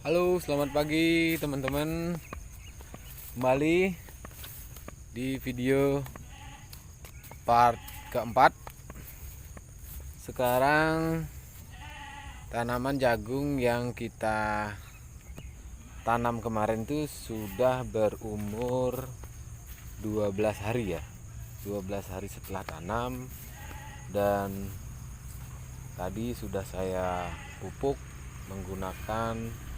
Halo, selamat pagi teman-teman. Kembali di video part keempat. Sekarang tanaman jagung yang kita tanam kemarin itu sudah berumur 12 hari ya. 12 hari setelah tanam, dan tadi sudah saya pupuk menggunakan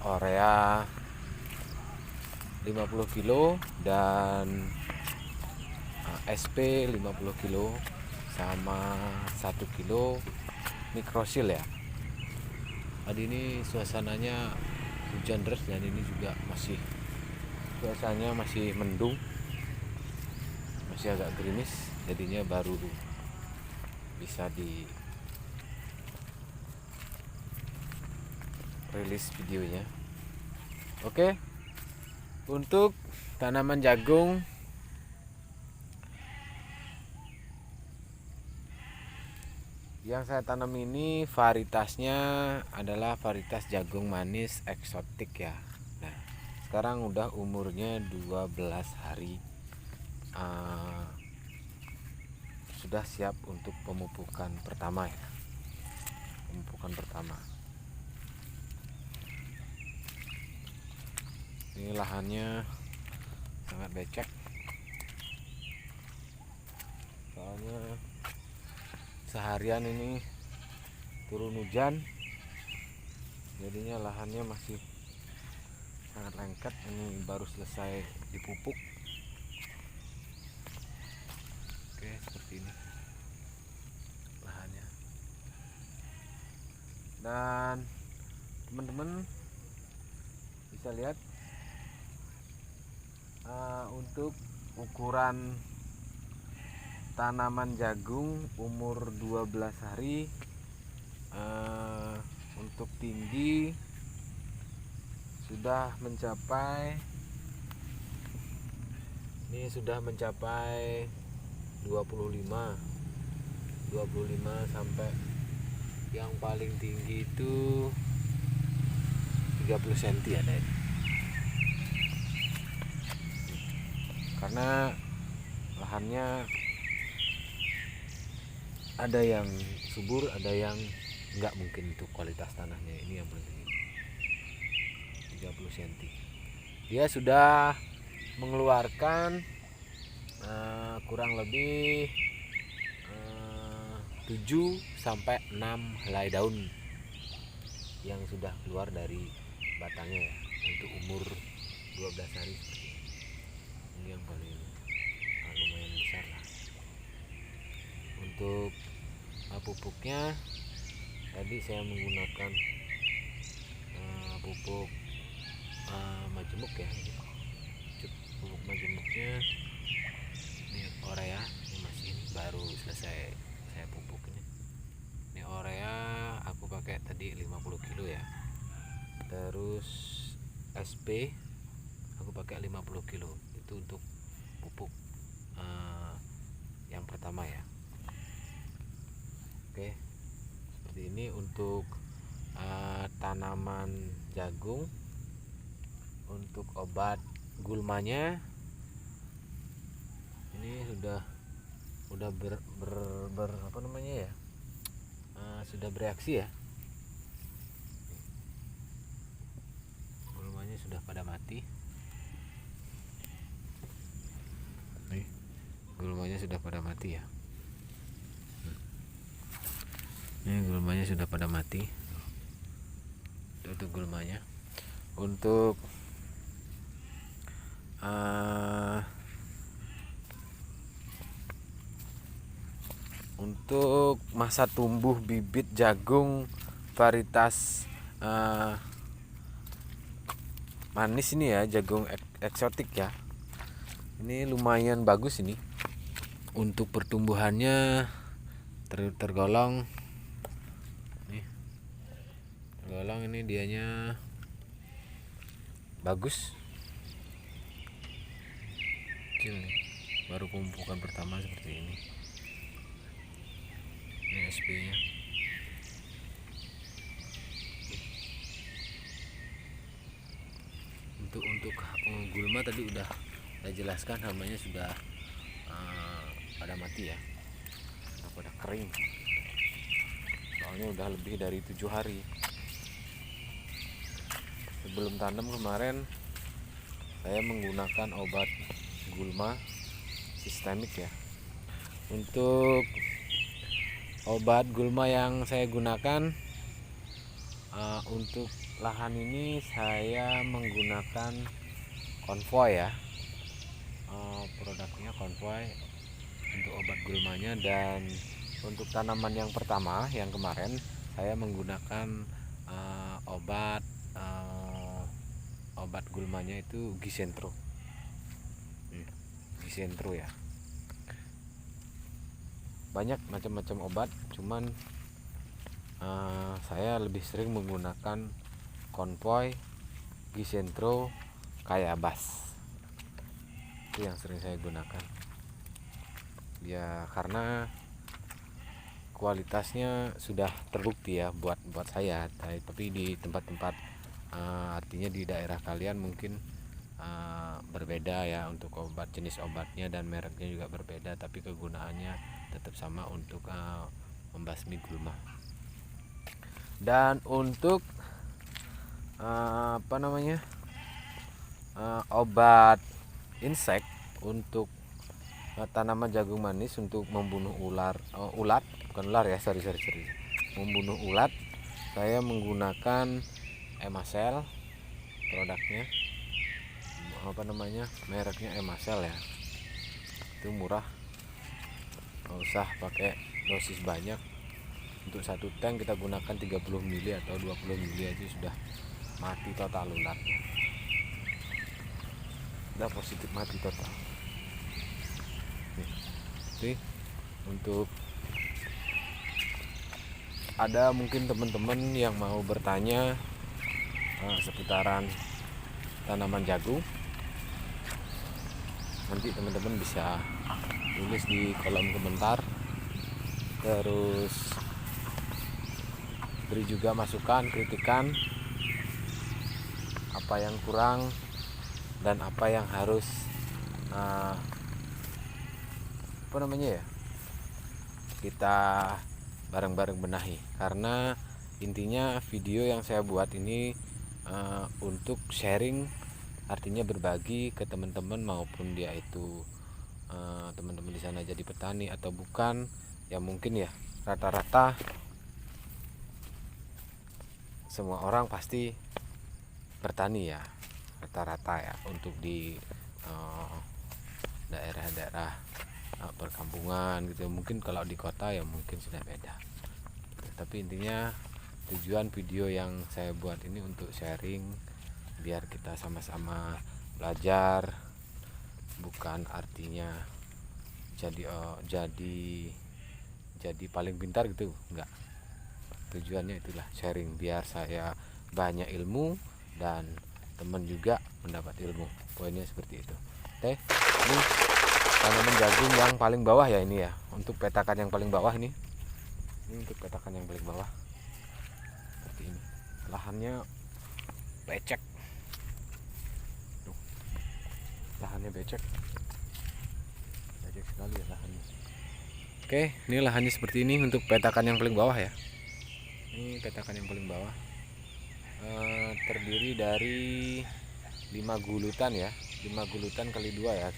Orea 50 kilo dan SP 50 kilo sama 1 kilo mikrosil ya. Tadi ini suasananya hujan deras dan ini juga suasananya masih mendung, masih agak gerimis, jadinya baru bisa di rilis videonya. Oke, untuk tanaman jagung yang saya tanam ini varietasnya adalah varietas jagung manis eksotik ya. Nah, sekarang udah umurnya 12 hari, sudah siap untuk pemupukan pertama ya. Pemupukan pertama. Ini lahannya sangat becek, soalnya seharian ini turun hujan, jadinya lahannya masih sangat lengket. Ini baru selesai dipupuk. Oke, seperti ini lahannya. Dan teman-teman bisa lihat untuk ukuran tanaman jagung umur 12 hari, untuk tinggi sudah mencapai 25 sampai yang paling tinggi itu 30 cm ada ini. Karena lahannya ada yang subur, ada yang enggak, mungkin untuk kualitas tanahnya. Ini yang paling 30 cm. Dia sudah mengeluarkan kurang lebih 7 sampai 6 helai daun yang sudah keluar dari batangnya ya, untuk umur 12 hari seperti ini. Ini yang paling lumayan besar lah. Untuk pupuknya tadi saya menggunakan pupuk majemuk ya. Pupuk majemuknya ini Orea, ini masih baru selesai saya pupuk ini. Ini Orea aku pakai tadi 50 kilo ya. Terus SP aku pakai 50 kilo. Itu untuk pupuk yang pertama ya. Oke, seperti ini untuk tanaman jagung. Untuk obat gulmanya ini sudah apa namanya ya, sudah bereaksi ya. Gulmanya sudah pada mati. Nih, gulmanya sudah pada mati ya. Ini gulmanya sudah pada mati. Itu gulmanya. Untuk masa tumbuh bibit jagung varietas manis ini ya, jagung eksotik ya. Ini lumayan bagus ini. Untuk pertumbuhannya tergolong nih. Tergolong ini dianya bagus. Kecil nih. Baru pemupukan pertama seperti ini. Ini SP nya. Untuk gulma tadi udah saya jelaskan, hamanya sudah pada mati ya, sudah pada kering, soalnya udah lebih dari 7 hari. Sebelum tanam kemarin saya menggunakan obat gulma sistemik ya. Untuk obat gulma yang saya gunakan untuk lahan ini saya menggunakan Konvoy ya, produknya Konvoy untuk obat gulmanya. Dan untuk tanaman yang pertama yang kemarin saya menggunakan obat gulmanya itu Gisentro. Gisentro ya, banyak macam-macam obat, cuman saya lebih sering menggunakan Konvoy, Gisentro, Kayabas. Itu yang sering saya gunakan ya, karena kualitasnya sudah terbukti ya buat saya. Tapi di tempat-tempat artinya di daerah kalian mungkin berbeda ya, untuk obat, jenis obatnya dan mereknya juga berbeda, tapi kegunaannya tetap sama untuk membasmi gulma. Dan untuk obat insek untuk tanaman jagung manis untuk membunuh ulat, bukan ular ya, sorry, membunuh ulat, saya menggunakan Emasel, produknya mereknya Emasel ya. Itu murah, nggak usah pakai dosis banyak. Untuk satu tank kita gunakan 30 mili atau 20 mili aja sudah mati total ulatnya, udah positif mati total. Nih, untuk ada mungkin teman-teman yang mau bertanya seputaran tanaman jagung, nanti teman-teman bisa tulis di kolom komentar, terus beri juga masukan, kritikan, apa yang kurang dan apa yang harus kita bareng-bareng benahi. Karena intinya video yang saya buat ini untuk sharing, artinya berbagi ke teman-teman, maupun dia itu teman-teman di sana jadi petani atau bukan ya. Mungkin ya rata-rata semua orang pasti bertani ya, rata-rata ya, untuk di daerah-daerah perkampungan gitu. Mungkin kalau di kota ya mungkin sudah beda, tapi intinya tujuan video yang saya buat ini untuk sharing, biar kita sama-sama belajar, bukan artinya jadi paling pintar gitu, enggak. Tujuannya itulah sharing, biar saya banyak ilmu dan teman juga mendapat ilmu. Poinnya seperti itu. Oke, ini tanaman jagung yang paling bawah ya, ini ya, untuk petakan yang paling bawah ini untuk petakan yang paling bawah seperti ini. Lahannya becek. Tuh, lahannya becek sekali ya lahannya. Oke, ini lahannya seperti ini untuk petakan yang paling bawah ya. Ini petakan yang paling bawah terdiri dari 5 gulutan ya, 5 gulutan kali 2 ya,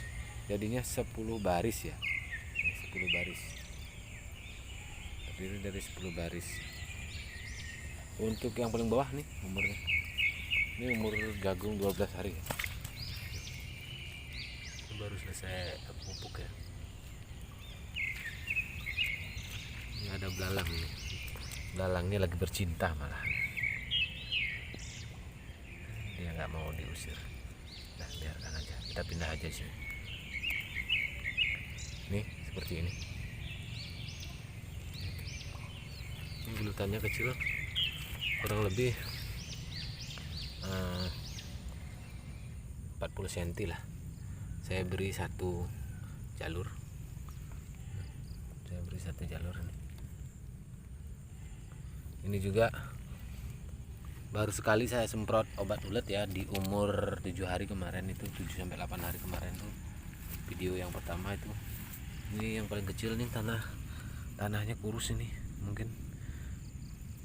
jadinya 10 baris ya. 10 baris, terdiri dari 10 baris. Untuk yang paling bawah nih umurnya, ini umur jagung 12 hari. Ini baru selesai pupuk ya. Ini ada belalang nih. Belalangnya lagi bercinta malah. Dia nggak mau diusir. Nah, biarkan aja. Kita pindah aja sih. Nih, seperti ini. Ini gulutannya kecil, kurang lebih 40 cm lah. Saya beri satu jalur. Ini juga baru sekali saya semprot obat ulet ya di umur 7 hari kemarin, itu 7-8 hari kemarin tuh video yang pertama itu. Ini yang paling kecil nih, tanahnya kurus ini, mungkin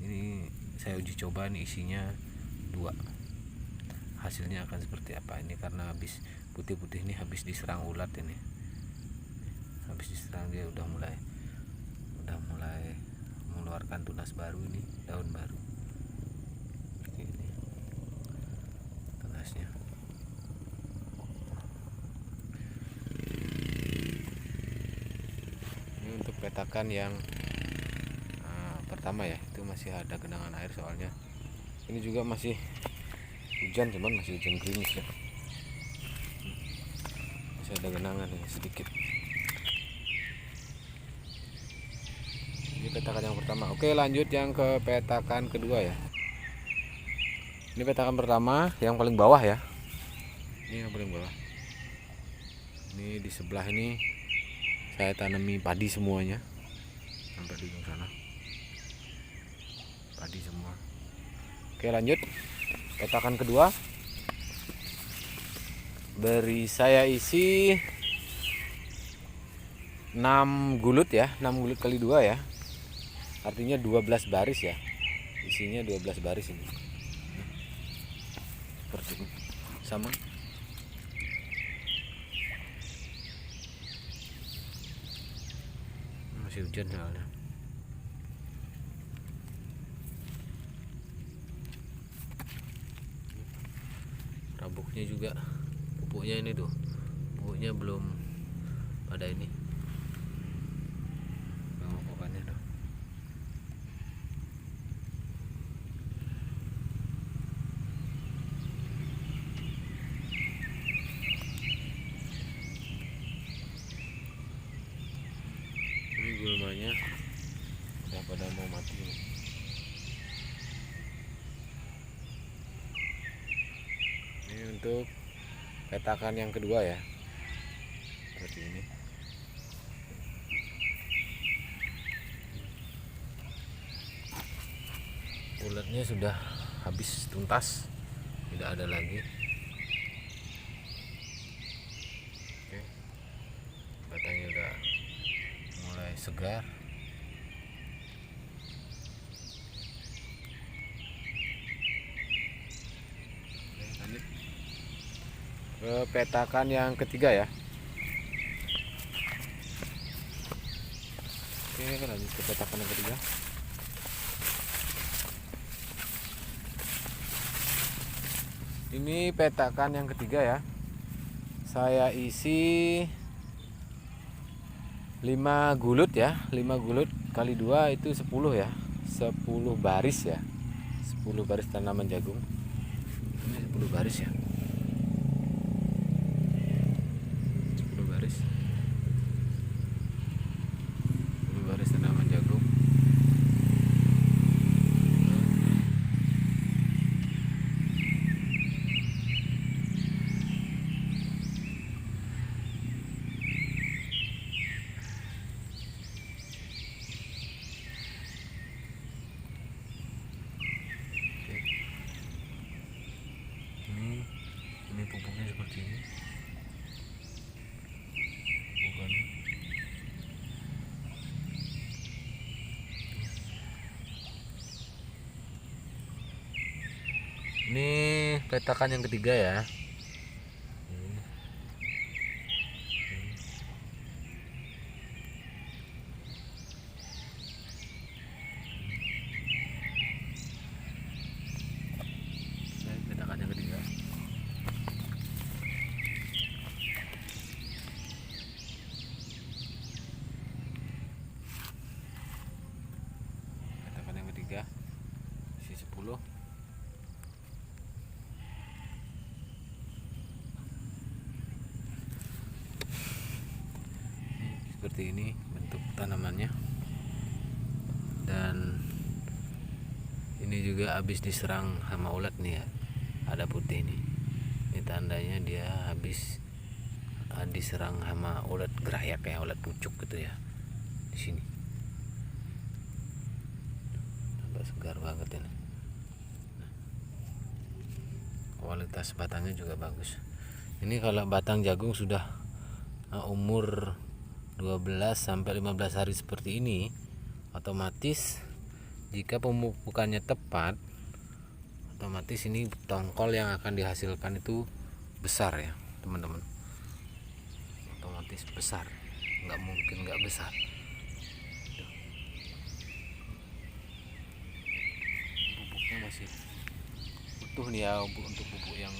ini saya uji coba nih, isinya 2. Hasilnya akan seperti apa ini, karena habis putih-putih ini habis diserang ulat ini, habis diserang dia udah mulai mengeluarkan tunas baru, ini daun baru seperti ini tunasnya. Ini untuk petakan yang pertama ya, itu masih ada genangan air, soalnya ini juga masih hujan, cuman masih hujan gerimis ya, masih ada genangan ya sedikit. Ini petakan yang pertama. Oke, lanjut yang ke petakan kedua ya. Ini petakan pertama yang paling bawah ya, ini yang paling bawah. Ini di sebelah ini saya tanami padi semuanya, sampai di ujung sana padi semua. Oke, lanjut petakan kedua. Beri saya isi 6 gulut ya, 6 gulut kali 2 ya, artinya 12 baris ya, isinya 12 baris ini. Seperti ini sama. Masih hujan soalnya. Rabuknya juga, pupuknya ini tuh, pupuknya belum pada ini, pemupukannya tuh. Ini gulmanya udah pada mau mati nih. Ini untuk petakan yang kedua ya, seperti ini. Uletnya sudah habis tuntas, tidak ada lagi. Oke, batangnya udah mulai segar. Oke, lanjut ke petakan yang ketiga ya. Oke, lanjut ke petakan yang ketiga. Ini petakan yang ketiga ya, saya isi 5 gulut ya, 5 gulut kali 2 itu 10 ya, 10 baris ya, 10 baris tanaman jagung. Ini 10 baris ya, 10 baris, 10 baris tanaman jagung. Ini pupuknya seperti ini, pupukannya. Ini petakan yang ketiga ya. Petakan yang ketiga. Petakan yang ketiga isi 10. Seperti ini bentuk tanamannya, dan ini juga habis diserang hama ulat nih ya, ada putih nih, ini tandanya dia habis diserang hama ulat gerayak ya, ulat pucuk gitu ya, di sini. Tambah segar banget ini. kualitas batangnya juga bagus. Ini kalau batang jagung sudah umur 12 sampai 15 hari seperti ini, otomatis jika pemupukannya tepat, otomatis ini tongkol yang akan dihasilkan itu besar ya teman-teman, otomatis besar, nggak mungkin nggak besar. Pupuknya masih utuh nih ya untuk pupuk yang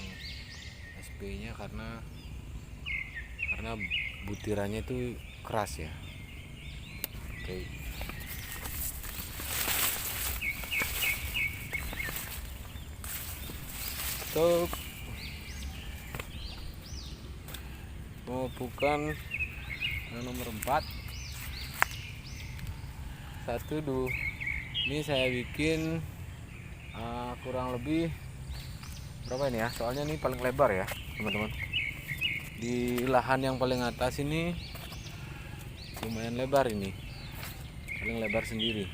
SP nya, karena butirannya itu keras ya. Oke. Untuk pemupukan nomor 4 ini saya bikin kurang lebih berapa ini ya, soalnya ini paling lebar ya teman-teman. Di lahan yang paling atas ini lumayan lebar, ini paling lebar sendiri.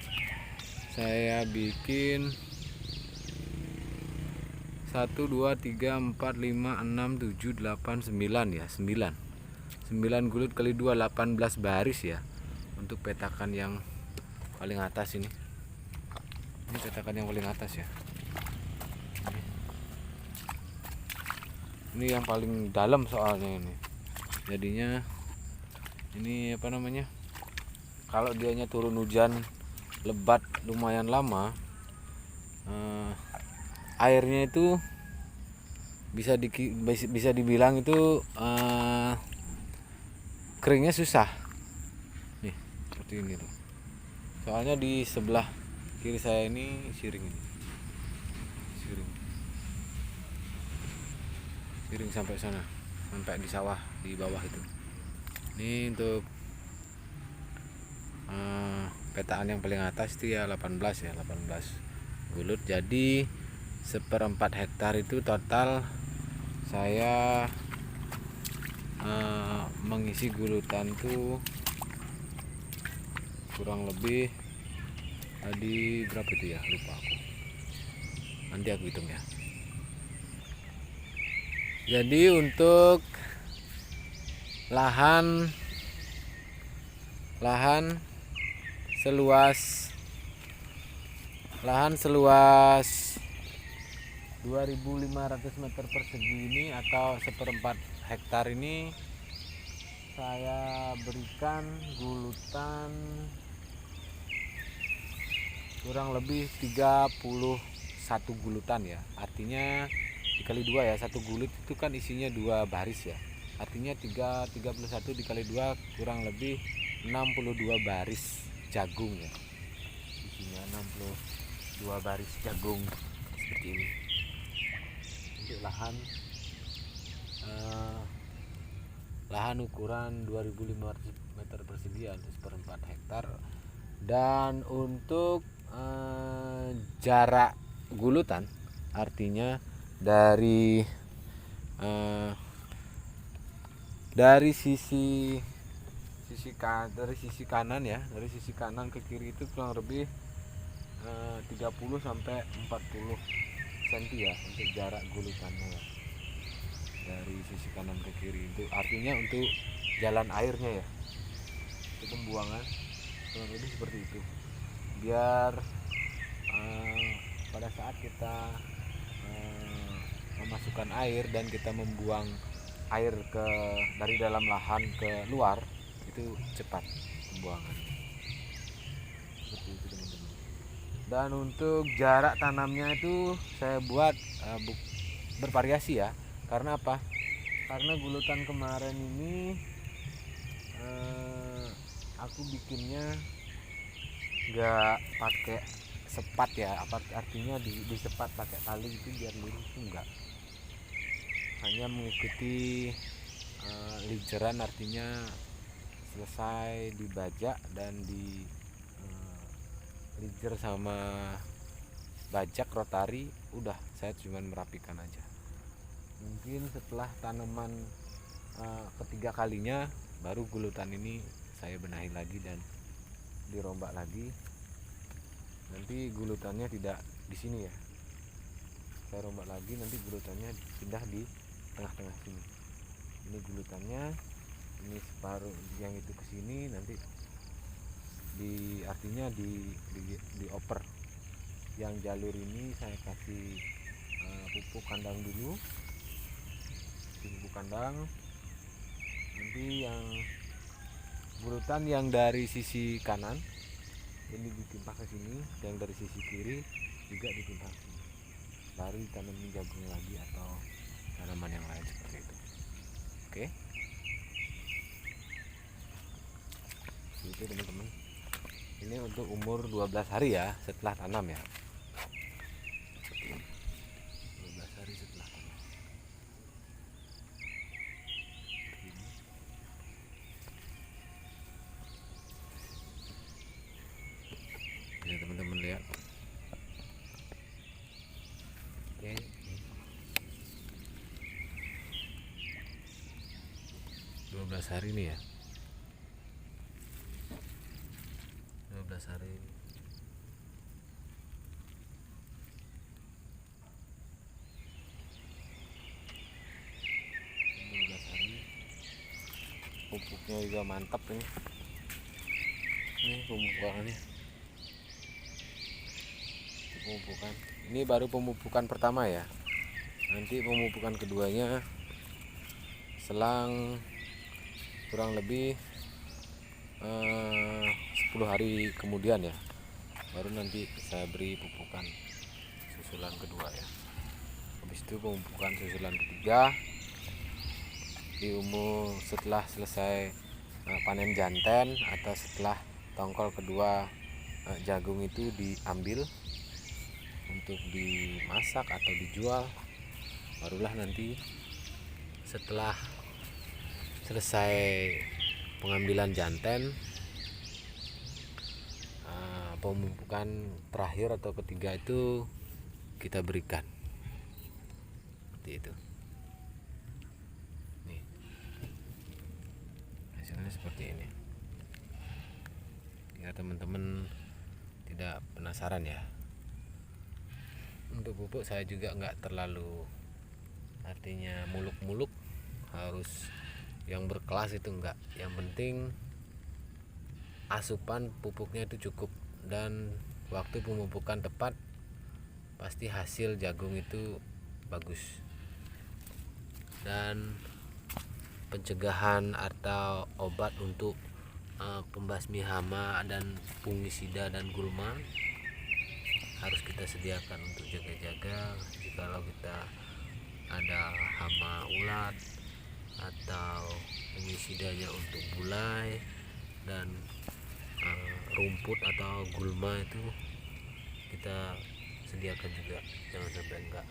Saya bikin 1 2 3 4 5 6 7 8 9 ya, 9 gulut kali 2, 18 baris ya untuk petakan yang paling atas ini. Ini petakan yang paling atas ya. Ini yang paling dalam soalnya ini. Jadinya ini apa namanya? Kalau dianya turun hujan lebat lumayan lama, airnya itu bisa dibilang itu keringnya susah. Nih, seperti ini tuh. Soalnya di sebelah kiri saya ini siring ini. Siring sampai sana, sampai di sawah di bawah itu. Ini untuk petaan yang paling atas itu ya 18 gulut. Jadi 1/4 hektar itu total saya mengisi gulutan tuh kurang lebih tadi berapa itu ya, lupa aku, nanti aku hitung ya. Jadi untuk lahan seluas 2.500 meter persegi ini atau 1/4 hektar ini saya berikan gulutan kurang lebih 31 gulutan ya. Artinya dikali 2 ya, satu gulut itu kan isinya 2 baris ya. Artinya 31 dikali 2 kurang lebih 62 baris jagung ya. Isinya 62 baris jagung seperti ini. Untuk lahan ukuran 2.500 meter persegi untuk 1/4 hektar. Dan untuk jarak gulutan, artinya dari sisi kanan ya, dari sisi kanan ke kiri itu kurang lebih 30 sampai 40 cm ya untuk jarak gulutannya ya. Dari sisi kanan ke kiri itu artinya untuk jalan airnya ya, untuk pembuangan kurang lebih seperti itu, biar pada saat kita memasukkan air dan kita membuang air dari dalam lahan ke luar itu cepat pembuangan. Seperti itu teman-teman. Dan untuk jarak tanamnya itu saya buat bervariasi ya. Karena apa? Karena gulutan kemarin ini aku bikinnya nggak pakai sepat ya, artinya disepat pakai tali itu biar lurus, itu enggak, hanya mengikuti lijeran, artinya selesai dibajak dan di lijer sama bajak rotari, udah saya cuma merapikan aja. Mungkin setelah tanaman ketiga kalinya baru gulutan ini saya benahi lagi dan dirombak lagi. Nanti gulutannya tidak di sini ya, saya rombak lagi, nanti gulutannya pindah di tengah-tengah sini. Ini gulutannya, ini separuh yang itu ke sini, nanti artinya dioper. Yang jalur ini saya kasih pupuk kandang dulu, pupuk kandang. Nanti yang gulutan yang dari sisi kanan ini ditimpah ke sini, yang dari sisi kiri juga ditimpah ke sini, baru ditanamin jagung lagi atau tanaman yang lain seperti itu. Oke, itu teman-teman. Ini untuk umur 12 hari ya, setelah tanam ya. 12 hari setelah tanam. Ya teman-teman lihat. Oke. 12 hari nih ya. 12 hari. Pupuknya juga mantap ini. Ini pemupukannya. Pemupukan. Ini baru pemupukan pertama ya. Nanti pemupukan keduanya selang kurang lebih 10 hari kemudian ya. Baru nanti saya beri pupukan susulan kedua ya. Habis itu pemupukan susulan ketiga di umur setelah selesai panen janten atau setelah tongkol kedua jagung itu diambil untuk dimasak atau dijual. Barulah nanti setelah selesai pengambilan janten, pemupukan terakhir atau ketiga itu kita berikan seperti itu. Nih, hasilnya seperti ini. Ya teman-teman tidak penasaran ya. Untuk pupuk saya juga nggak terlalu, artinya muluk-muluk harus yang berkelas itu enggak. Yang penting asupan pupuknya itu cukup, dan waktu pemupukan tepat, pasti hasil jagung itu bagus. Dan pencegahan atau obat untuk pembasmi hama dan fungisida dan gulma harus kita sediakan untuk jaga-jaga jikalau kita ada hama ulat atau fungisidanya untuk bulai dan rumput atau gulma itu kita sediakan juga, jangan sampai enggak.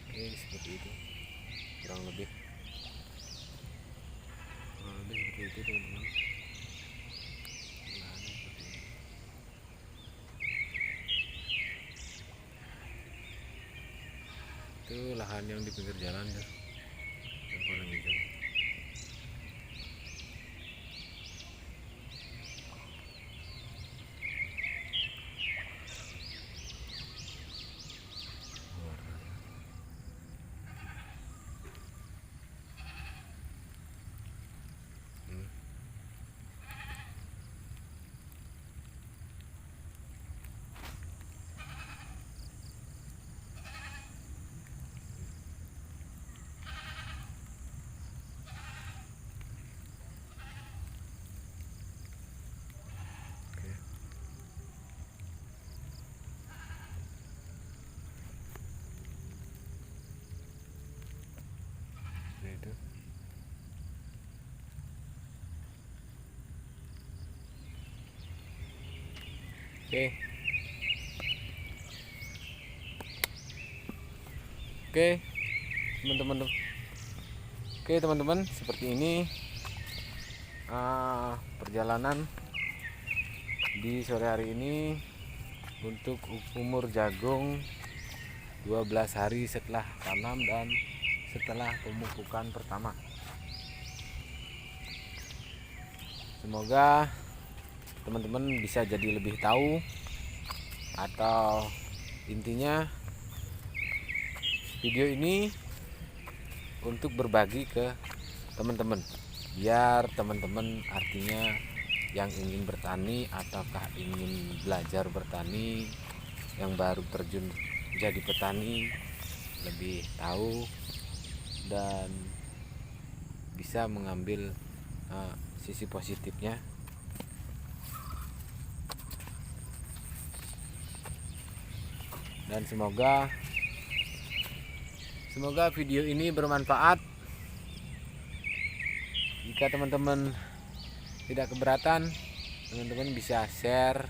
Oke, seperti itu kurang lebih seperti itu teman-teman. Itu lahan yang di pinggir jalan tuh, yang warna hijau. Itu oke teman-teman. Oke teman-teman, seperti ini perjalanan di sore hari ini untuk umur jagung 12 hari setelah tanam dan setelah pemupukan pertama. Semoga teman-teman bisa jadi lebih tahu atau intinya video ini untuk berbagi ke teman-teman, biar teman-teman artinya yang ingin bertani ataukah ingin belajar bertani, yang baru terjun jadi petani lebih tahu dan bisa mengambil sisi positifnya. Dan semoga video ini bermanfaat. Jika teman-teman tidak keberatan, teman-teman bisa share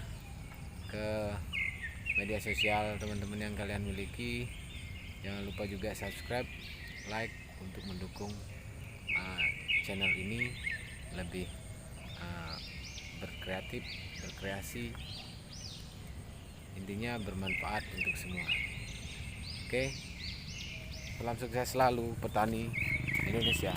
ke media sosial teman-teman yang kalian miliki. Jangan lupa juga subscribe, like untuk mendukung channel ini lebih berkreasi, intinya bermanfaat untuk semua. Oke, salam sukses selalu petani Indonesia.